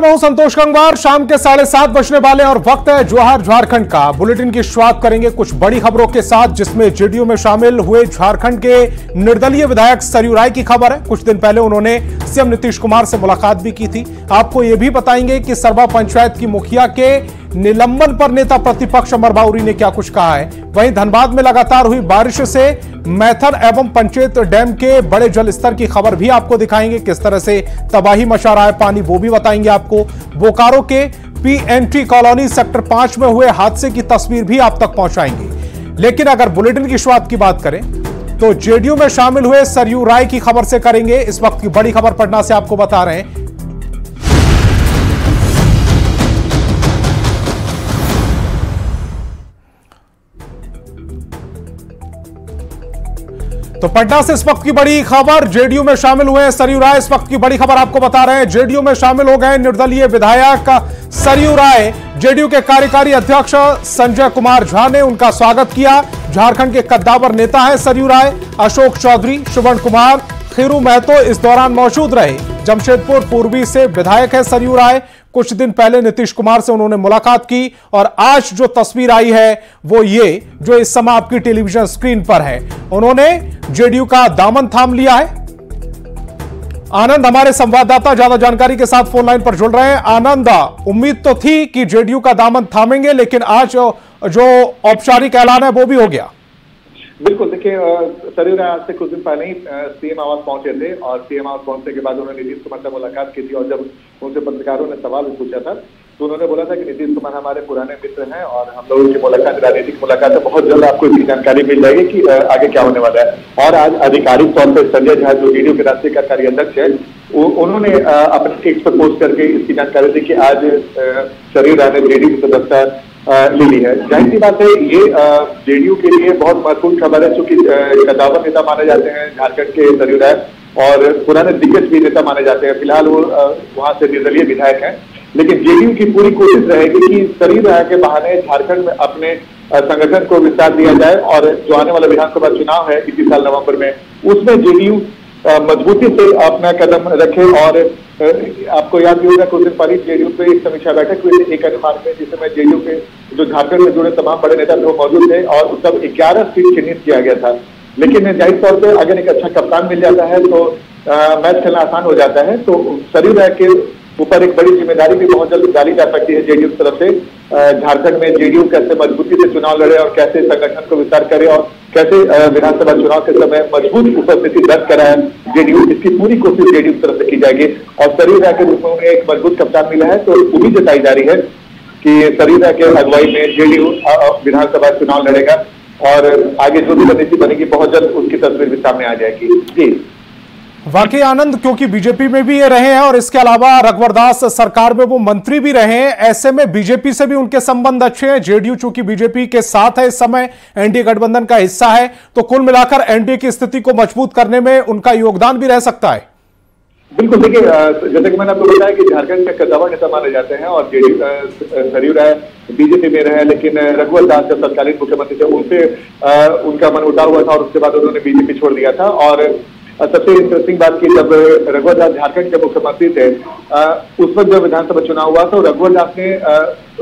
मैं हूं संतोष गंगवार। शाम के 7:30 बजने वाले और वक्त है जोहार झारखंड का। बुलेटिन की शुरुआत करेंगे कुछ बड़ी खबरों के साथ, जिसमें जेडीयू में शामिल हुए झारखंड के निर्दलीय विधायक सरयू राय की खबर है। कुछ दिन पहले उन्होंने सीएम नीतीश कुमार से मुलाकात भी की थी। आपको यह भी बताएंगे कि सरबा पंचायत की मुखिया के निलंबन पर नेता प्रतिपक्ष अमर बाउरी ने क्या कुछ कहा है। वहीं धनबाद में लगातार हुई बारिश से मैथन एवं पंचेत डैम के बड़े जल स्तर की खबर भी आपको दिखाएंगे। किस तरह से तबाही मचा रहा है पानी, वो भी बताएंगे आपको। बोकारो के पीएनटी कॉलोनी सेक्टर 5 में हुए हादसे की तस्वीर भी आप तक पहुंचाएंगे। लेकिन अगर बुलेटिन की शुरुआत की बात करें तो जेडीयू में शामिल हुए सरयू राय की खबर से करेंगे। इस वक्त की बड़ी खबर पटना से आपको बता रहे हैं। तो पटना से इस वक्त की बड़ी खबर, जेडीयू में शामिल हुए सरयू राय। इस वक्त की बड़ी खबर आपको बता रहे हैं, जेडीयू में शामिल हो गए निर्दलीय विधायक सरयू राय। जेडीयू के कार्यकारी अध्यक्ष संजय कुमार झा ने उनका स्वागत किया। झारखंड के कद्दावर नेता है सरयू राय। अशोक चौधरी, सुवर्ण कुमार, खीरू महतो इस दौरान मौजूद रहे। जमशेदपुर पूर्वी से विधायक है सरयू राय। कुछ दिन पहले नीतीश कुमार से उन्होंने मुलाकात की और आज जो तस्वीर आई है वो ये जो इस समय आपकी टेलीविजन स्क्रीन पर है। उन्होंने जेडीयू का दामन थाम लिया है। आनंद हमारे संवाददाता ज्यादा जानकारी के साथ फोन लाइन पर जुड़ रहे हैं। आनंद, उम्मीद तो थी कि जेडीयू का दामन थामेंगे, लेकिन आज जो औपचारिक ऐलान है वो भी हो गया। बिल्कुल, देखिए सरयू राय आज से कुछ दिन पहले ही सीएम आवास पहुंचे थे और सीएम आवास पहुंचने के बाद उन्होंने नीतीश कुमार से मुलाकात की थी। और जब उनसे पत्रकारों ने सवाल पूछा था तो उन्होंने बोला था कि नीतीश कुमार हमारे पुराने मित्र हैं और हम लोगों की मुलाकात राजनीतिक मुलाकात है, बहुत जल्द आपको इसकी जानकारी मिल जाएगी कि आगे क्या होने वाला है। और आज आधिकारिक तौर पर संजय झा जो जेडीयू के राष्ट्रीय कार्यकारी अध्यक्ष है उन्होंने अपने एक्स पर पोस्ट करके इसकी जानकारी दी कि आज सरयू राय ने जेडीयू की सदस्यता ले ली है। जाहिर सी बात है ये जेडीयू के लिए बहुत महत्वपूर्ण खबर है, क्योंकि कद्दावर नेता माने जाते हैं झारखंड के सरयू राय और पुराने दिग्गज भी नेता माने जाते हैं। फिलहाल वो वहां से निर्दलीय विधायक हैं, लेकिन जेडीयू की पूरी कोशिश रहेगी कि सरयू राय के बहाने झारखंड में अपने संगठन को विस्तार दिया जाए और जो आने वाला विधानसभा चुनाव है इसी साल नवंबर में, उसमें जेडीयू मजबूती से अपना कदम रखे। और आपको याद भी होगा कुछ दिन पहले जेडीयू पे एक समीक्षा बैठक हुई थी एक अन्य मार्ग में, जिसमें जेडीयू के जो झारखंड में जुड़े तमाम बड़े नेता वो मौजूद थे और उस सब 11 सीट चिन्हित किया गया था। लेकिन जाहिर तौर पर अगर एक अच्छा कप्तान मिल जाता है तो मैच खेलना आसान हो जाता है। तो सरयू राय के ऊपर एक बड़ी जिम्मेदारी भी बहुत जल्द डाली जा सकती है जेडीयू की तरफ से। झारखंड में जेडीयू कैसे मजबूती से चुनाव लड़े और कैसे संगठन को विस्तार करे और कैसे विधानसभा चुनाव के समय मजबूत उपस्थिति दर्ज कराए जेडीयू, इसकी पूरी कोशिश जेडीयू की तरफ से की जाएगी। और सरयू राय के रूप में उन्हें एक मजबूत कप्तान मिला है, तो उम्मीद जताई जा रही है कि सरयू राय के अगुवाई में जेडीयू विधानसभा चुनाव लड़ेगा और आगे जो भी रणनीति बनेगी बहुत जल्द उसकी तस्वीर भी सामने आ जाएगी। जी वाकई आनंद, क्योंकि बीजेपी में भी ये रहे हैं और इसके अलावा रघुवर दास सरकार में वो मंत्री भी रहे हैं। ऐसे में बीजेपी से भी उनके संबंध अच्छे हैं। जेडीयू चूंकि बीजेपी के साथ है, इस समय एनडीए गठबंधन का हिस्सा है, तो कुल मिलाकर एनडीए की स्थिति को मजबूत करने में उनका योगदान भी रह सकता है। बिल्कुल, देखिए जैसे कि मैंने आपको बताया कि झारखंड के कद्दावर नेता माने जाते हैं और जेडीयू सरयू राय बीजेपी में रहे, लेकिन रघुवर दास जब तत्कालीन मुख्यमंत्री थे उनसे उनका मनमुटाव हुआ था और उसके बाद उन्होंने बीजेपी छोड़ दिया था। और सबसे इंटरेस्टिंग बात की, जब रघुवर दास झारखंड के मुख्यमंत्री थे उस वक्त जब विधानसभा चुनाव हुआ तो रघुवर दास ने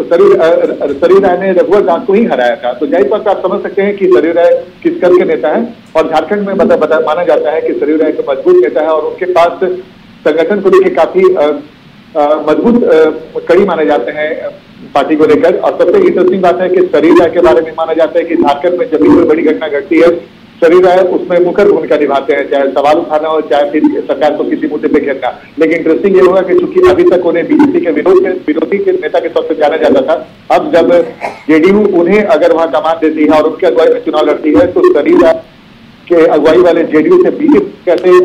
सरयू राय ने रघुवर दास को ही हराया था। तो जाहिर बात आप समझ सकते हैं कि सरयू राय किस कद के नेता हैं और झारखंड में माना जाता है कि सरयू राय एक मजबूत नेता है और उनके पास संगठन को लेकर काफी मजबूत कड़ी माने जाते हैं पार्टी को लेकर। और सबसे इंटरेस्टिंग बात है कि सरयू राय के बारे में माना जाता है कि झारखंड में जब भी कोई बड़ी घटना घटती है सरयू राय उसमें मुखर भूमिका निभाते हैं, चाहे सवाल उठाना हो चाहे फिर सरकार को किसी मुद्दे पे घेरना। लेकिन इंटरेस्टिंग ये होगा कि चूंकि अभी तक उन्हें बीजेपी के विरोधी के नेता के तौर पर जाना जाता था, अब जब जेडीयू उन्हें अगर वहां कमान देती है और उनके अगुवाई में चुनाव लड़ती है तो सरयू राय के अगुवाई वाले जेडीयू से बीजेपी कैसे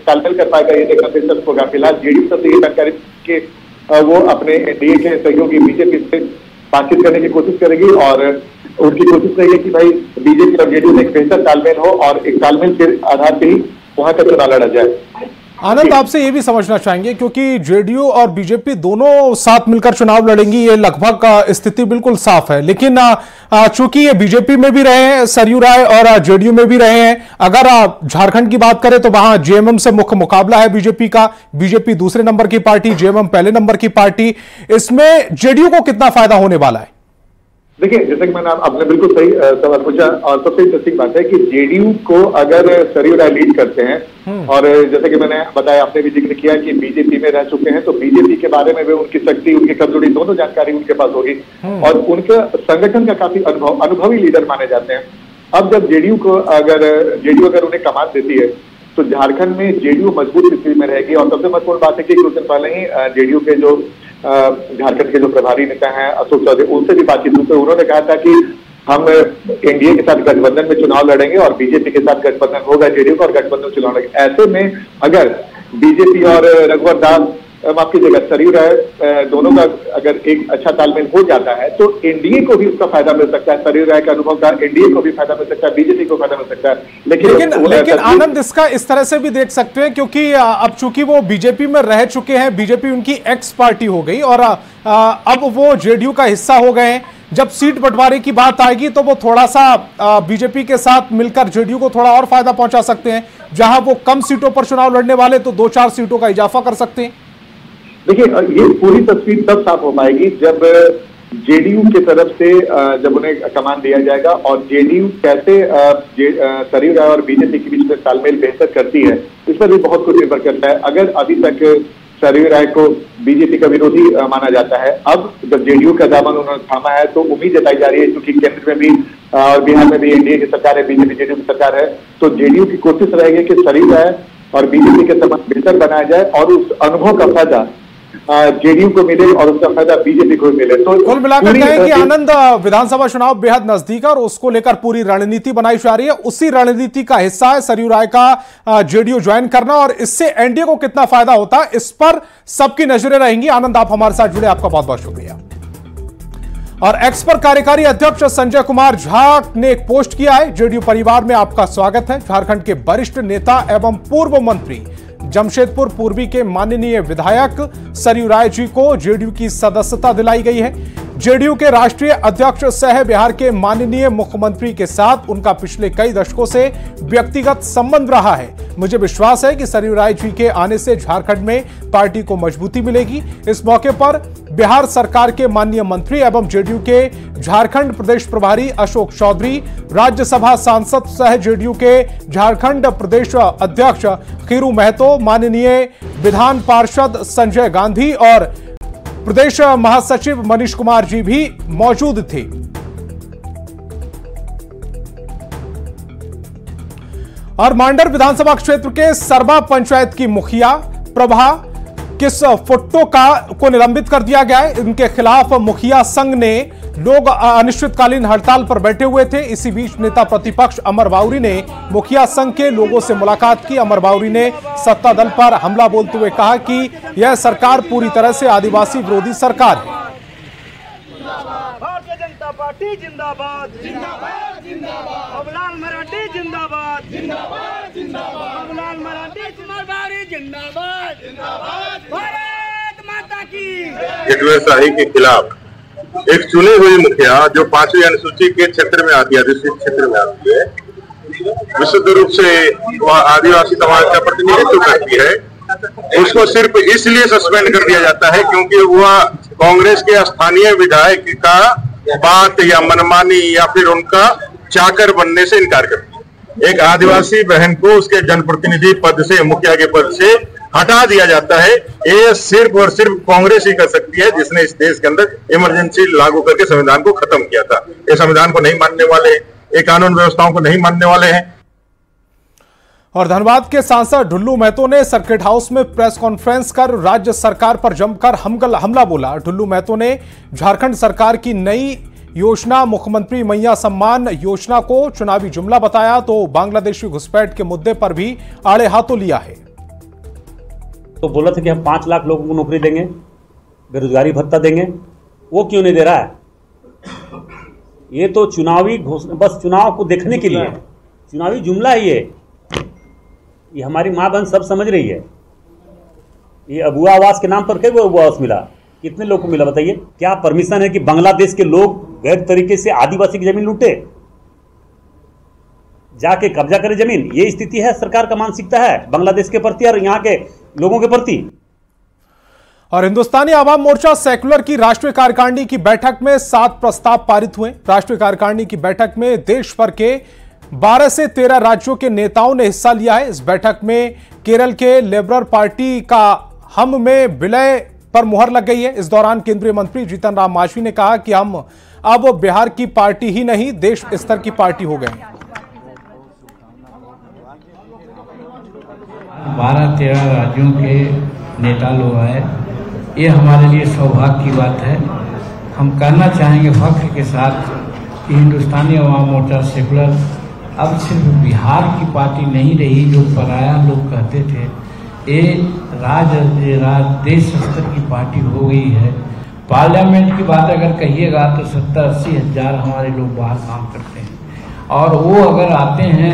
तालमेल कर पाएगा ये देखना दिलचस्प होगा। फिलहाल जेडीयू सबसे ये जानकारी कि वो अपने एनडीए के सहयोगी बीजेपी से बातचीत करने की कोशिश करेगी और उनकी कोशिश रहेगी कि भाई बीजेपी और जेडीयू में एक बेहतर तालमेल हो और एक तालमेल के आधार पर ही वहां का चुनाव लड़ा जाए। आनंद, आपसे ये भी समझना चाहेंगे क्योंकि जेडीयू और बीजेपी दोनों साथ मिलकर चुनाव लड़ेंगी, ये लगभग स्थिति बिल्कुल साफ है। लेकिन चूंकि ये बीजेपी में भी रहे हैं सरयू राय और जेडीयू में भी रहे हैं, अगर झारखंड की बात करें तो वहां जेएमएम से मुख्य मुकाबला है बीजेपी का। बीजेपी दूसरे नंबर की पार्टी, जेएमएम पहले नंबर की पार्टी। इसमें जेडीयू को कितना फायदा होने वाला है? देखिए, जैसे कि मैंने आपने बिल्कुल सही सवाल पूछा और सबसे इंटरेस्टिंग बात है कि जेडीयू को अगर सरयू राय लीड करते हैं और जैसे कि मैंने बताया, आपने भी जिक्र किया कि बीजेपी में रह चुके हैं, तो बीजेपी के बारे में भी उनकी शक्ति, उनकी कमजोरी दोनों जानकारी उनके पास होगी और उनका संगठन का काफी अनुभवी लीडर माने जाते हैं। अब जब जेडीयू अगर उन्हें कमान देती है तो झारखंड में जेडीयू मजबूत स्थिति में रहेगी। और सबसे महत्वपूर्ण बात है कि कुछ दिन पहले ही जेडीयू के जो झारखंड के जो प्रभारी नेता हैं अशोक चौधरी, उनसे भी बातचीत हुई तो उन्होंने कहा था कि हम एनडीए के साथ गठबंधन में चुनाव लड़ेंगे और बीजेपी के साथ गठबंधन होगा जेडीयू का और गठबंधन चुनाव लड़ेंगे। ऐसे में अगर बीजेपी और रघुवर दास, माफ कीजिएगा, सरयू राय दोनों का अगर एक अच्छा तालमेल हो जाता है तो एनडीए को भी उसका फायदा मिल सकता है। सरयू राय का अनुभव का एनडीए को भी फायदा मिल सकता है, बीजेपी को फायदा मिल सकता है। लेकिन आनंद, इसका इस तरह से भी देख सकते हैं क्योंकि अब चूंकि वो बीजेपी में रह चुके हैं, बीजेपी उनकी एक्स पार्टी हो गई और अब वो जेडीयू का हिस्सा हो गए हैं। जब सीट बंटवारे की बात आएगी तो वो थोड़ा सा बीजेपी के साथ मिलकर जेडीयू को थोड़ा और फायदा पहुंचा सकते हैं। जहां वो कम सीटों पर चुनाव लड़ने वाले तो 2-4 सीटों का इजाफा कर सकते हैं। देखिए, ये पूरी तस्वीर तब साफ हो पाएगी जब जेडीयू की तरफ से जब उन्हें कमान दिया जाएगा और जेडीयू कैसे सरयू राय और बीजेपी के बीच में तालमेल बेहतर करती है, इस पर भी बहुत कुछ निर्भर करता है। अगर अभी तक सरयू राय को बीजेपी का विरोधी माना जाता है, अब जब जेडीयू का दामन उन्होंने थामा है तो उम्मीद जताई जा रही है, क्योंकि केंद्र में भी और बिहार में भी एनडीए की सरकार है, बीजेपी जेडीयू की सरकार है, तो जेडीयू की कोशिश रहेगी कि सरयू राय और बीजेपी के संबंध बेहतर बनाया जाए और उस अनुभव का फायदा जेडीयू को मिले और उसका फायदा बीजेपी को मिले। तो कुल मिलाकर कहें कि आनंद, विधानसभा चुनाव बेहद नजदीक है और उसको लेकर पूरी रणनीति बनाई जा रही है। उसी रणनीति का हिस्सा है सरयू राय का जेडीयू ज्वाइन करना और इससे एनडीए को कितना फायदा होता है, इस पर सबकी नजरें रहेंगी। आनंद, आप हमारे साथ जुड़े, आपका बहुत बहुत शुक्रिया। और एक्स पर कार्यकारी अध्यक्ष संजय कुमार झा ने एक पोस्ट किया है, जेडीयू परिवार में आपका स्वागत है। झारखंड के वरिष्ठ नेता एवं पूर्व मंत्री जमशेदपुर पूर्वी के माननीय विधायक सरयू राय जी को जेडीयू की सदस्यता दिलाई गई है। जेडीयू के राष्ट्रीय अध्यक्ष सह बिहार के माननीय मुख्यमंत्री के साथ उनका पिछले कई दशकों से व्यक्तिगत संबंध रहा है। मुझे विश्वास है कि सरयू राय जी के आने से झारखंड में पार्टी को मजबूती मिलेगी। इस मौके पर बिहार सरकार के माननीय मंत्री एवं जेडीयू के झारखंड प्रदेश प्रभारी अशोक चौधरी, राज्यसभा सांसद सह जेडीयू के झारखंड प्रदेश अध्यक्ष खीरू महतो, माननीय विधान पार्षद संजय गांधी और प्रदेश महासचिव मनीष कुमार जी भी मौजूद थे। और मांडर विधानसभा क्षेत्र के सरबा पंचायत की मुखिया प्रभा किस फुट्टो को निलंबित कर दिया गया है। इनके खिलाफ मुखिया संघ ने लोग अनिश्चितकालीन हड़ताल पर बैठे हुए थे। इसी बीच नेता प्रतिपक्ष अमर बाउरी ने मुखिया संघ के लोगों से मुलाकात की। अमर बाउरी ने सत्ता दल पर हमला बोलते हुए कहा कि यह सरकार पूरी तरह से आदिवासी विरोधी सरकार है। भारतीय जनता पार्टी जिंदाबाद, जिंदाबाद, जिंदाबाद। बाबूलाल मराठी जिंदाबाद, जिंदाबाद, जिंदाबाद। बाबूलाल मराठी जिंदाबाद, जिंदाबाद। भारत माता की। हिटलरशाही के खिलाफ एक चुनी हुई मुखिया जो 5वीं अनुसूची के क्षेत्र में आती है, अधिसूचित क्षेत्र में आती है, विशुद्ध रूप से वह आदिवासी समाज का प्रतिनिधित्व करती है, उसको सिर्फ इसलिए सस्पेंड कर दिया जाता है क्योंकि वह कांग्रेस के स्थानीय विधायक का बात या मनमानी या फिर उनका चाकर बनने से इनकार करती है। एक आदिवासी बहन को उसके जनप्रतिनिधि पद से, मुखिया के पद से हटा दिया जाता है। ये सिर्फ और सिर्फ कांग्रेस ही कर सकती है, जिसने इस देश के अंदर इमरजेंसी लागू करके संविधान को खत्म किया था। ये संविधान को नहीं मानने वाले, ये कानून व्यवस्थाओं को नहीं मानने वाले हैं। और धनबाद के सांसद ढुल्लू महतो ने सर्किट हाउस में प्रेस कॉन्फ्रेंस कर राज्य सरकार पर जमकर हमला बोला। ढुल्लू महतो ने झारखंड सरकार की नई योजना मुख्यमंत्री मैया सम्मान योजना को चुनावी जुमला बताया, तो बांग्लादेशी घुसपैठ के मुद्दे पर भी आड़े हाथों लिया है। तो बोला था कि हम 5 लाख लोगों को नौकरी देंगे, बेरोजगारी भत्ता देंगे, वो क्यों नहीं दे रहा है? ये तो चुनावी बस चुनाव को देखने के लिए चुनावी जुमला ही है। ये हमारी माँ बहन सब समझ रही है। ये अबुआ आवास के नाम पर कई अबुआ आवास मिला, कितने लोग को मिला बताइए? क्या परमिशन है कि बांग्लादेश के लोग गैर तरीके से आदिवासी की जमीन लूटे, जाके कब्जा करे जमीन? ये स्थिति है, सरकार का मानसिकता है बांग्लादेश के प्रति और यहाँ के लोगों के प्रति। और हिंदुस्तानी आवाम मोर्चा सेक्युलर की राष्ट्रीय कार्यकारिणी की बैठक में 7 प्रस्ताव पारित हुए। राष्ट्रीय कार्यकारिणी की बैठक में देश भर के 12 से 13 राज्यों के नेताओं ने हिस्सा लिया है। इस बैठक में केरल के लिबरल पार्टी का हम में विलय पर मुहर लग गई है। इस दौरान केंद्रीय मंत्री जीतन राम मांझी ने कहा कि हम अब बिहार की पार्टी ही नहीं, देश स्तर की पार्टी हो गए हैं। 12-13 राज्यों के नेता लोग आए, ये हमारे लिए सौभाग्य की बात है। हम कहना चाहेंगे फख्र के साथ कि हिंदुस्तानी अवाम मोर्चा सेकुलर अब सिर्फ बिहार की पार्टी नहीं रही, जो पराया लोग कहते थे। ये देश स्तर की पार्टी हो गई है। पार्लियामेंट की बात अगर कहिएगा तो 70-80 हज़ार हमारे लोग बाहर काम करते हैं, और वो अगर आते हैं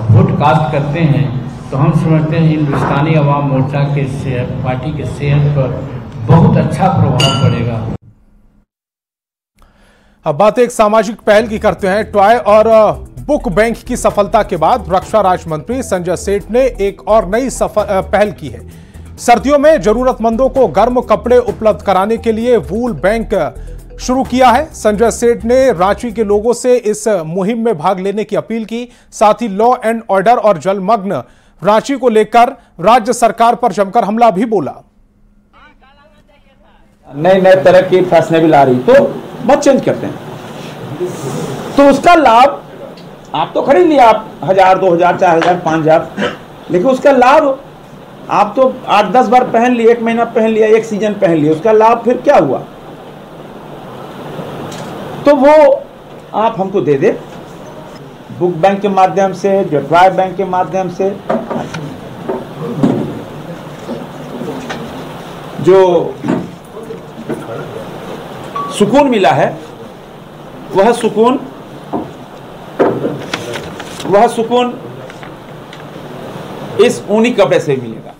वोट कास्ट करते हैं तो हम समझते हैं हिंदुस्तानी अवाम मोर्चा के पार्टी के सेहत पर बहुत अच्छा प्रभाव पड़ेगा। अब बात एक सामाजिक पहल की करते हैं। टॉय और बुक बैंक की सफलता के बाद रक्षा राज्य मंत्री संजय सेठ ने एक और नई पहल की है। सर्दियों में जरूरतमंदों को गर्म कपड़े उपलब्ध कराने के लिए वूल बैंक शुरू किया है। संजय सेठ ने रांची के लोगों से इस मुहिम में भाग लेने की अपील की। साथ ही लॉ एंड ऑर्डर और जलमग्न रांची को लेकर राज्य सरकार पर जमकर हमला भी बोला। नए तरह की फैशनेबल आ रही तो बहुत चेंज करते हैं, तो उसका लाभ आप तो खरीद लिया, आप 1000, 2000, 4000, 5000, लेकिन उसका लाभ आप तो 8-10 बार पहन लिए, 1 महीना पहन लिया, 1 सीजन पहन लिया, उसका लाभ फिर क्या हुआ? तो वो आप हमको दे दे, बुक बैंक के माध्यम से, जो ट्राई बैंक के माध्यम से, जो सुकून मिला है वह सुकून इस ऊनी कपड़े से मिलेगा।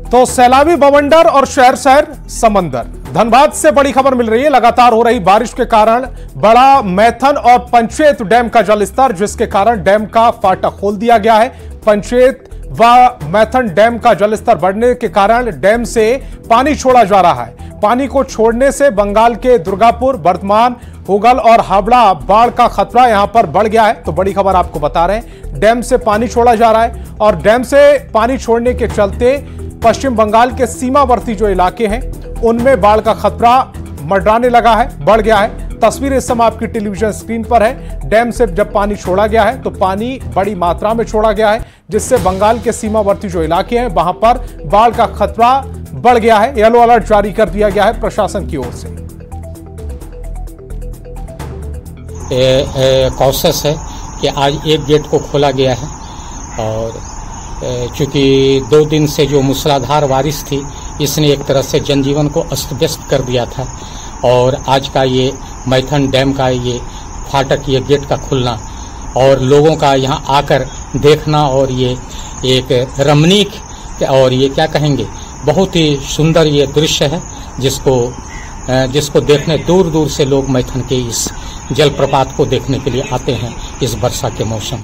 तो सैलाबी बवंडर और शहर शहर समंदर। धनबाद से बड़ी खबर मिल रही है। लगातार हो रही बारिश के कारण बड़ा मैथन और पंचेत डैम का जलस्तर, जिसके कारण डैम का फाटक खोल दिया गया है। पंचेत व मैथन डैम का जलस्तर बढ़ने के कारण डैम से पानी छोड़ा जा रहा है। पानी को छोड़ने से बंगाल के दुर्गापुर, वर्धमान, हुगल और हावड़ा बाढ़ का खतरा यहां पर बढ़ गया है। तो बड़ी खबर आपको बता रहे हैं, डैम से पानी छोड़ा जा रहा है और डैम से पानी छोड़ने के चलते पश्चिम बंगाल के सीमावर्ती जो इलाके हैं उनमें बाढ़ का खतरा मंडराने लगा है, बढ़ गया है। तस्वीर इस समय आपकी टेलीविजन स्क्रीन पर है। डैम से जब पानी छोड़ा गया है तो पानी बड़ी मात्रा में छोड़ा गया है, जिससे बंगाल के सीमावर्ती जो इलाके हैं वहां पर बाढ़ का खतरा बढ़ गया है। येलो अलर्ट जारी कर दिया गया है प्रशासन की ओर से। कॉशस है कि आज एक गेट को खोला गया है, और चूंकि 2 दिन से जो मूसलाधार बारिश थी इसने एक तरह से जनजीवन को अस्त व्यस्त कर दिया था, और आज का ये मैथन डैम का ये फाटक, ये गेट का खुलना और लोगों का यहाँ आकर देखना, और ये एक रमणीक और ये क्या कहेंगे बहुत ही सुंदर ये दृश्य है, जिसको देखने दूर दूर से लोग मैथन के इस जलप्रपात को देखने के लिए आते हैं इस वर्षा के मौसम।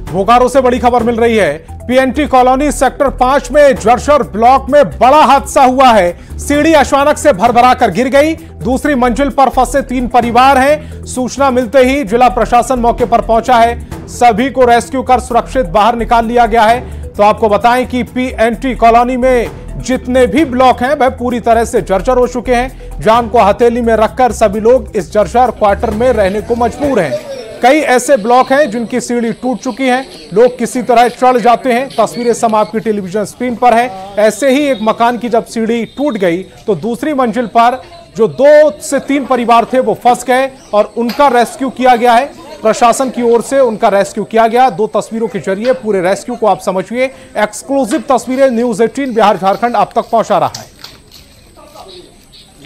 बोकारो से बड़ी खबर मिल रही है। पीएनटी कॉलोनी सेक्टर 5 में जर्जर ब्लॉक में बड़ा हादसा हुआ है। सीढ़ी अचानक से भरभरा कर गिर गई। दूसरी मंजिल पर फंसे 3 परिवार हैं। सूचना मिलते ही जिला प्रशासन मौके पर पहुंचा है। सभी को रेस्क्यू कर सुरक्षित बाहर निकाल लिया गया है। तो आपको बताएं कि पीएनटी कॉलोनी में जितने भी ब्लॉक हैं वह पूरी तरह से जर्जर हो चुके हैं। जान को हथेली में रखकर सभी लोग इस जर्जर क्वार्टर में रहने को मजबूर हैं। कई ऐसे ब्लॉक हैं जिनकी सीढ़ी टूट चुकी है, लोग किसी तरह चढ़ जाते हैं। तस्वीरें समय आपकी टेलीविजन स्क्रीन पर है। ऐसे ही एक मकान की जब सीढ़ी टूट गई तो दूसरी मंजिल पर जो 2 से 3 परिवार थे वो फंस गए और उनका रेस्क्यू किया गया है। प्रशासन की ओर से उनका रेस्क्यू किया गया। 2 तस्वीरों के जरिए पूरे रेस्क्यू को आप समझिए। एक्सक्लूसिव तस्वीरें न्यूज 18 बिहार झारखंड आप तक पहुंचा रहा है।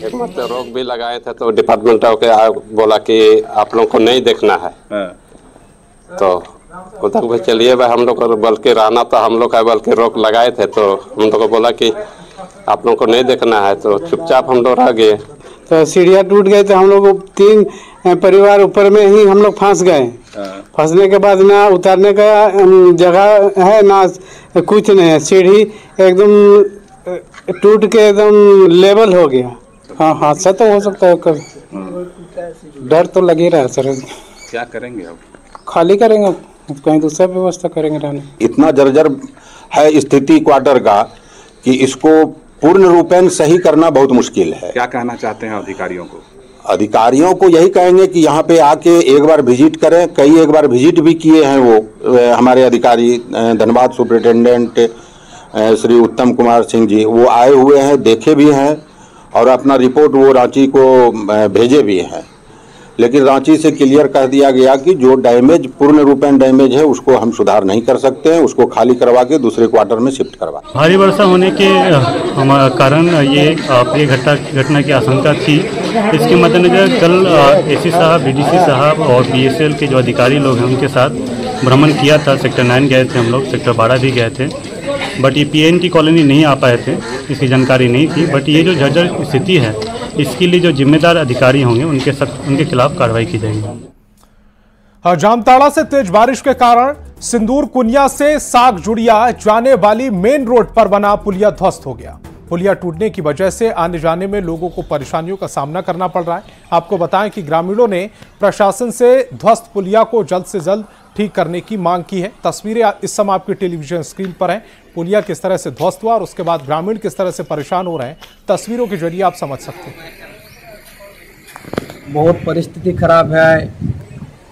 रोक भी लगाए थे तो डिपार्टमेंट के बोला कि आप लोग को नहीं देखना है, तो उधर भी चलिए भाई, हम लोग को बल्कि रहना तो हम लोग का बल्कि रोक लगाए थे तो हम लोग को बोला कि आप लोग को नहीं देखना है, तो चुपचाप हम लोग रह गए। तो सीढ़ियाँ टूट गए तो हम लोग 3 परिवार ऊपर में ही हम लोग फंस गए। फंसने के बाद ना उतरने का जगह है ना कुछ नहीं है, सीढ़ी एकदम टूट के एकदम लेवल हो गया। हाँ, हादसा तो हो सकता है, डर तो लग ही रहा है सर। क्या करेंगे अब? खाली करेंगे, कहीं दूसरा व्यवस्था करेंगे रहने। इतना जर्जर है स्थिति क्वार्टर का कि इसको पूर्ण रूपेण सही करना बहुत मुश्किल है। क्या कहना चाहते हैं अधिकारियों को? अधिकारियों को यही कहेंगे कि यहाँ पे आके एक बार विजिट करें। एक बार विजिट भी किए हैं वो हमारे अधिकारी, धनबाद सुपरिटेंडेंट श्री उत्तम कुमार सिंह जी, वो आए हुए हैं, देखे भी हैं और अपना रिपोर्ट वो रांची को भेजे भी हैं। लेकिन रांची से क्लियर कर दिया गया कि जो डैमेज पूर्ण रूपेण डैमेज है उसको हम सुधार नहीं कर सकते हैं, उसको खाली करवा के दूसरे क्वार्टर में शिफ्ट करवा। भारी वर्षा होने के कारण ये घटना की आशंका थी। इसके मद्देनजर कल एसी साहब, डीडीसी साहब और बीएसएल के जो अधिकारी लोग हैं उनके साथ भ्रमण किया था। सेक्टर 9 गए थे हम लोग, सेक्टर 12 भी गए थे, बट ये पीएनटी कॉलोनी नहीं आ पाए थे, इसकी जानकारी नहीं थी। बट ये जो जर्जर स्थिति है इसके लिए जो जिम्मेदार अधिकारी होंगे उनके खिलाफ कार्रवाई की जाएगी। जामताड़ा से तेज बारिश के कारण सिंदूर कुनिया से साग जुड़िया जाने वाली मेन रोड पर बना पुलिया ध्वस्त हो गया। पुलिया टूटने की वजह से आने जाने में लोगों को परेशानियों का सामना करना पड़ रहा है। आपको बताएं कि ग्रामीणों ने प्रशासन से ध्वस्त पुलिया को जल्द से जल्द ठीक करने की मांग की है। तस्वीरें इस समय आपकी टेलीविजन स्क्रीन पर हैं। पुलिया किस तरह से ध्वस्त हुआ और उसके बाद ग्रामीण किस तरह से परेशान हो रहे हैं, तस्वीरों के जरिए आप समझ सकते हैं। बहुत परिस्थिति खराब है।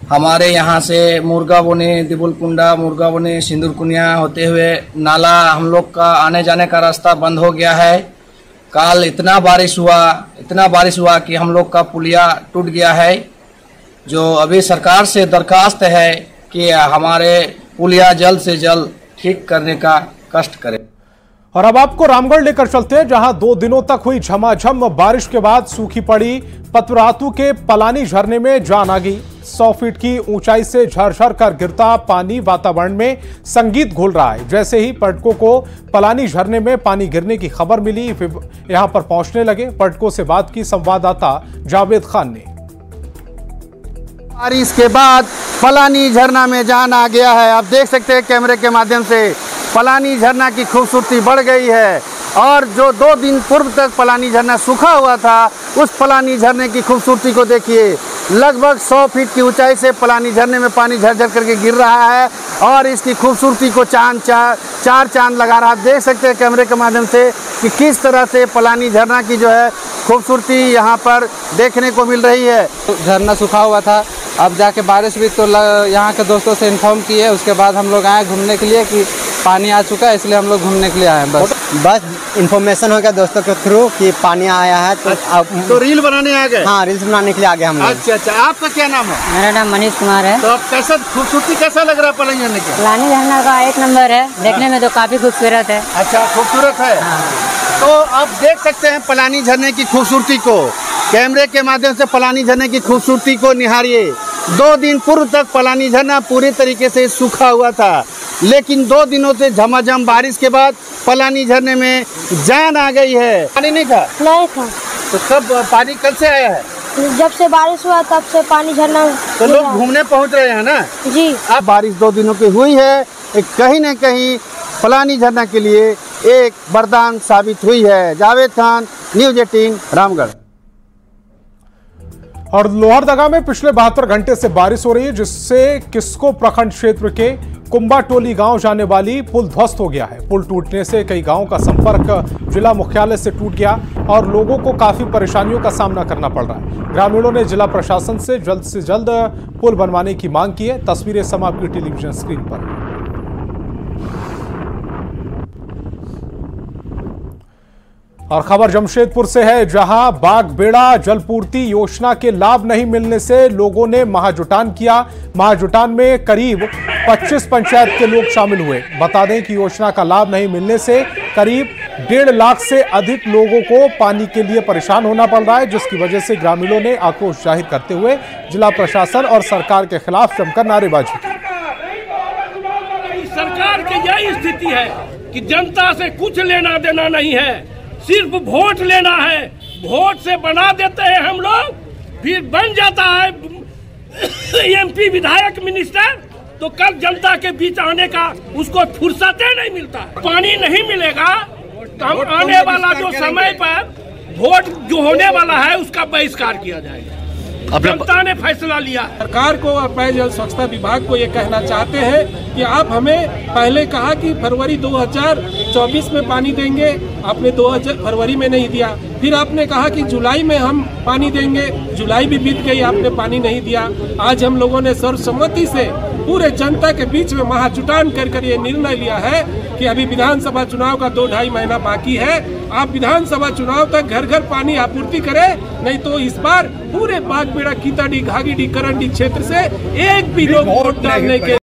हमारे यहाँ से मुर्गा बोने, दिबुलकुंडा, मुर्गा बोने, सिंदूर कुनिया होते हुए नाला हम लोग का आने जाने का रास्ता बंद हो गया है। कल इतना बारिश हुआ कि हम लोग का पुलिया टूट गया है। जो अभी सरकार से दरखास्त है कि हमारे पुलिया जल्द से जल्द ठीक करने का कष्ट करें। और अब आपको रामगढ़ लेकर चलते हैं, जहां 2 दिनों तक हुई झमाझम बारिश के बाद सूखी पड़ी पतरातू के पलानी झरने में जान आ गई। 100 फीट की ऊंचाई से झरझर कर गिरता पानी वातावरण में संगीत घोल रहा है। जैसे ही पर्यटकों को पलानी झरने में पानी गिरने की खबर मिली, यहां पर पहुंचने लगे। पर्यटकों से बात की संवाददाता जावेद खान ने। बारिश के बाद पलानी झरना में जान आ गया है। आप देख सकते हैं कैमरे के माध्यम से पलानी झरना की खूबसूरती बढ़ गई है और जो 2 दिन पूर्व तक पलानी झरना सूखा हुआ था, उस पलानी झरने की खूबसूरती को देखिए। लगभग 100 फीट की ऊंचाई से पलानी झरने में पानी झरझर करके गिर रहा है और इसकी खूबसूरती को चार चांद लगा रहा है। आप देख सकते हैं कैमरे के माध्यम से कि किस तरह से पलानी झरना की जो है खूबसूरती यहाँ पर देखने को मिल रही है। झरना सूखा हुआ था, अब जाके बारिश भी तो यहाँ के दोस्तों से इन्फॉर्म किए, उसके बाद हम लोग आए घूमने के लिए कि पानी आ चुका है, इसलिए हम लोग घूमने के लिए आए हैं। बस इन्फॉर्मेशन हो गया दोस्तों के थ्रू कि पानी आया है तो रील बनाने आ गए। हाँ, रील्स बनाने के लिए आ गए हम लोग। अच्छा, आपका क्या नाम है? मेरा नाम मनीष कुमार है। तो आप कैसा खूबसूरती कैसा लग रहा है पलानी झरने का? पलानी झरना का 1 नंबर है, देखने में तो काफी खूबसूरत है। अच्छा, खूबसूरत है। तो आप देख सकते हैं पलानी झरने की खूबसूरती को, कैमरे के माध्यम से पलानी झरने की खूबसूरती को निहारिए। 2 दिन पूर्व तक पलानी झरना पूरी तरीके से सूखा हुआ था, लेकिन 2 दिनों से झमाझम बारिश के बाद पलानी झरने में जान आ गई है। पानी नहीं था? नहीं था। तो कब पानी कल से आया है? जब से बारिश हुआ तब से पानी झरना। तो लोग घूमने पहुंच रहे हैं ना जी। अब बारिश 2 दिनों की हुई है, कहीं न कहीं पलानी झरना के लिए एक वरदान साबित हुई है। जावेद खान, न्यूज 18 रामगढ़। और लोहरदगा में पिछले 72 घंटे से बारिश हो रही है, जिससे किस्को प्रखंड क्षेत्र के कुंबा टोली गांव जाने वाली पुल ध्वस्त हो गया है। पुल टूटने से कई गांवों का संपर्क जिला मुख्यालय से टूट गया और लोगों को काफी परेशानियों का सामना करना पड़ रहा है। ग्रामीणों ने जिला प्रशासन से जल्द पुल बनवाने की मांग की है। तस्वीरें समय आपकी टेलीविजन स्क्रीन पर। और खबर जमशेदपुर से है, जहां बागबेड़ा जलपूर्ति योजना के लाभ नहीं मिलने से लोगों ने महाजुटान किया। महाजुटान में करीब 25 पंचायत के लोग शामिल हुए। बता दें कि योजना का लाभ नहीं मिलने से करीब 1.5 लाख से अधिक लोगों को पानी के लिए परेशान होना पड़ रहा है, जिसकी वजह से ग्रामीणों ने आक्रोश जाहिर करते हुए जिला प्रशासन और सरकार के खिलाफ जमकर नारेबाजी की। सरकार की यही स्थिति है कि जनता से कुछ लेना देना नहीं है, सिर्फ वोट लेना है। वोट से बना देते हैं हम लोग, फिर बन जाता है एमपी, विधायक, मिनिस्टर, तो कल जनता के बीच आने का उसको फुर्सत नहीं मिलता। पानी नहीं मिलेगा तो हम आने वाला जो समय पर वोट जो होने वाला है उसका बहिष्कार किया जाएगा। जनता ने फैसला लिया। सरकार को और पेयजल स्वच्छता विभाग को ये कहना चाहते हैं कि आप हमें पहले कहा कि फरवरी 2024 में पानी देंगे, आपने फरवरी में नहीं दिया। फिर आपने कहा कि जुलाई में हम पानी देंगे, जुलाई भी बीत गई, आपने पानी नहीं दिया। आज हम लोगों ने सर्वसम्मति से पूरे जनता के बीच में महाजुटान कर ये निर्णय लिया है कि अभी विधानसभा चुनाव का 2-2.5 महीना बाकी है। आप विधानसभा चुनाव तक घर घर पानी आपूर्ति करें, नहीं तो इस बार पूरे बागबेड़ा, कीताडी, घागीडी, करंडी क्षेत्र से एक भी लोग वोट डालने के